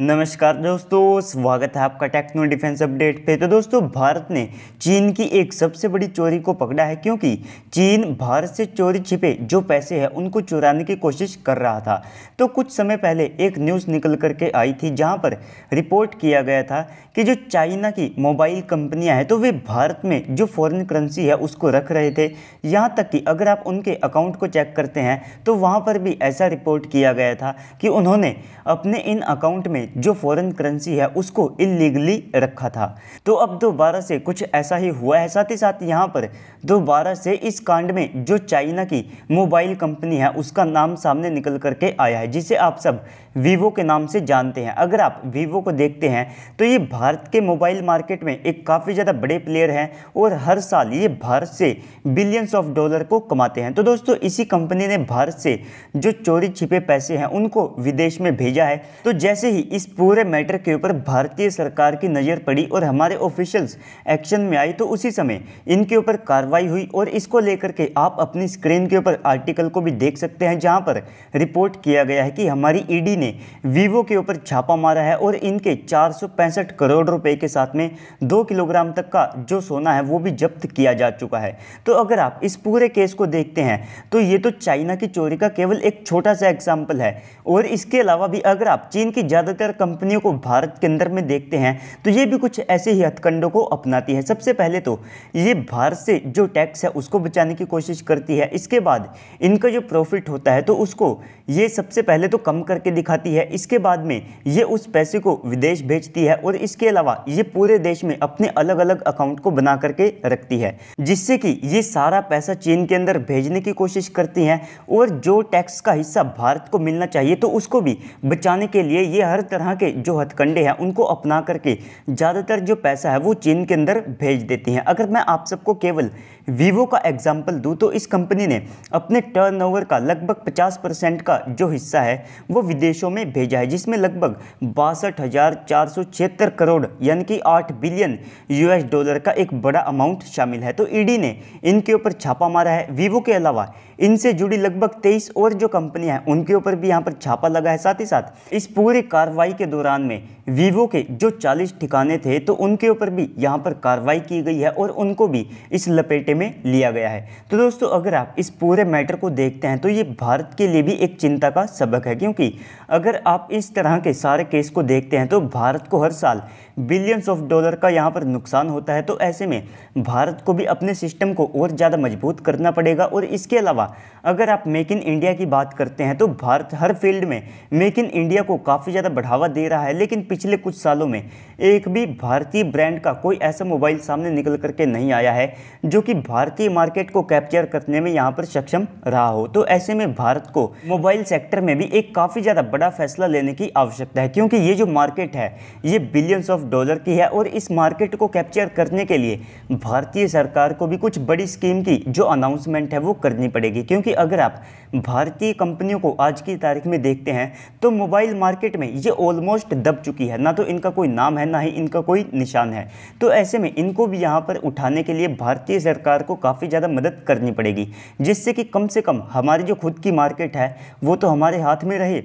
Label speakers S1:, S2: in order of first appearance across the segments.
S1: नमस्कार दोस्तों, स्वागत है आपका टेक्नो डिफेंस अपडेट पे। तो दोस्तों, भारत ने चीन की एक सबसे बड़ी चोरी को पकड़ा है, क्योंकि चीन भारत से चोरी छिपे जो पैसे हैं उनको चुराने की कोशिश कर रहा था। तो कुछ समय पहले एक न्यूज़ निकल करके आई थी, जहां पर रिपोर्ट किया गया था कि जो चाइना की मोबाइल कंपनियां हैं तो वे भारत में जो फॉरेन करेंसी है उसको रख रहे थे। यहाँ तक कि अगर आप उनके अकाउंट को चेक करते हैं तो वहाँ पर भी ऐसा रिपोर्ट किया गया था कि उन्होंने अपने इन अकाउंट में जो फॉरेन करेंसी है उसको इलीगली रखा था। तो अब दोबारा से कुछ ऐसा ही हुआ है। साथ ही साथ यहाँ पर दोबारा से इस कांड में जो चाइना की मोबाइल कंपनी है उसका नाम सामने निकल करके आया है, जिसे आप सब वीवो के नाम से जानते हैं। अगर आप वीवो को देखते हैं तो ये भारत के मोबाइल मार्केट में एक काफ़ी ज़्यादा बड़े प्लेयर हैं और हर साल ये भारत से बिलियंस ऑफ डॉलर को कमाते हैं। तो दोस्तों, इसी कंपनी ने भारत से जो चोरी छिपे पैसे हैं उनको विदेश में भेजा है। तो जैसे ही इस पूरे मैटर के ऊपर भारतीय सरकार की नज़र पड़ी और हमारे ऑफिशियल्स एक्शन में आई, तो उसी समय इनके ऊपर कार्रवाई हुई। और इसको लेकर के आप अपनी स्क्रीन के ऊपर आर्टिकल को भी देख सकते हैं, जहां पर रिपोर्ट किया गया है कि हमारी ईडी ने वीवो के ऊपर छापा मारा है और इनके 465 करोड़ रुपए के साथ में 2 किलोग्राम तक का जो सोना है वो भी जब्त किया जा चुका है। तो अगर आप इस पूरे केस को देखते हैं तो ये तो चाइना की चोरी का केवल एक छोटा सा एग्जाम्पल है। और इसके अलावा भी अगर आप चीन की ज़्यादातर कंपनियों को भारत के अंदर में देखते हैं तो ये भी कुछ ऐसे ही हथकंडों को अपनाती है। सबसे पहले तो ये भारत से जो टैक्स है उसको बचाने की कोशिश करती है। इसके बाद इनका जो प्रॉफिट होता है तो उसको ये सबसे पहले तो कम करके दिखाती है। इसके बाद में ये उस पैसे को विदेश भेजती है और इसके अलावा ये पूरे देश में अपने अलग अलग अकाउंट को बना करके रखती है, जिससे कि ये सारा पैसा चीन के अंदर भेजने की कोशिश करती हैं। और जो टैक्स का हिस्सा भारत को मिलना चाहिए तो उसको भी बचाने के लिए ये हर तरह के जो हथकंडे हैं उनको अपना करके ज़्यादातर जो पैसा है वो चीन के अंदर भेज देती हैं। अगर मैं आप सबको केवल वीवो का एग्जाम्पल दूं तो इस कंपनी ने अपने टर्नओवर का लगभग 50% का जो हिस्सा है वो विदेशों में भेजा है, जिसमें लगभग 62,476 करोड़ यानी कि 8 बिलियन यूएस डॉलर का एक बड़ा अमाउंट शामिल है। तो ईडी ने इनके ऊपर छापा मारा है। वीवो के अलावा इनसे जुड़ी लगभग 23 और जो कंपनियां हैं उनके ऊपर भी यहाँ पर छापा लगा है। साथ ही साथ इस पूरी कार्रवाई के दौरान में वीवो के जो 40 ठिकाने थे तो उनके ऊपर भी यहाँ पर कार्रवाई की गई है और उनको भी इस लपेटे में लिया गया है। तो दोस्तों, अगर आप इस पूरे मैटर को देखते हैं तो ये भारत के लिए भी एक चिंता का सबक है, क्योंकि अगर आप इस तरह के सारे केस को देखते हैं तो भारत को हर साल बिलियंस ऑफ डॉलर का यहाँ पर नुकसान होता है। तो ऐसे में भारत को भी अपने सिस्टम को और ज़्यादा मजबूत करना पड़ेगा। और इसके अलावा अगर आप मेक इन इंडिया की बात करते हैं तो भारत हर फील्ड में मेक इन इंडिया को काफ़ी ज़्यादा बढ़ावा दे रहा है, लेकिन पिछले कुछ सालों में एक भी भारतीय ब्रांड का कोई ऐसा मोबाइल सामने निकल करके नहीं आया है जो कि भारतीय मार्केट को कैप्चर करने में यहाँ पर सक्षम रहा हो। तो ऐसे में भारत को मोबाइल सेक्टर में भी एक काफ़ी ज़्यादा बड़ा फैसला लेने की आवश्यकता है, क्योंकि ये जो मार्केट है ये बिलियंस ऑफ डॉलर की है और इस मार्केट को कैप्चर करने के लिए भारतीय सरकार को भी कुछ बड़ी स्कीम की जो अनाउंसमेंट है वो करनी पड़ेगी। क्योंकि अगर आप भारतीय कंपनियों को आज की तारीख में देखते हैं तो मोबाइल मार्केट में ये ऑलमोस्ट दब चुकी है, ना तो इनका कोई नाम है ना ही इनका कोई निशान है। तो ऐसे में इनको भी यहाँ पर उठाने के लिए भारतीय सरकार को काफ़ी ज़्यादा मदद करनी पड़ेगी, जिससे कि कम से कम हमारी जो खुद की मार्केट है वो तो हमारे हाथ में रहे।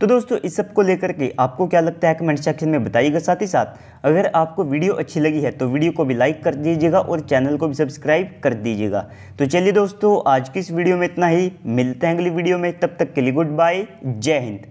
S1: तो दोस्तों, इस सब को लेकर के आपको क्या लगता है कमेंट सेक्शन में बताइएगा। साथ ही साथ अगर आपको वीडियो अच्छी लगी है तो वीडियो को भी लाइक कर दीजिएगा और चैनल को भी सब्सक्राइब कर दीजिएगा। तो चलिए दोस्तों, आज की इस वीडियो में इतना ही। मिलते हैं अगली वीडियो में, तब तक के लिए गुड बाय, जय हिंद।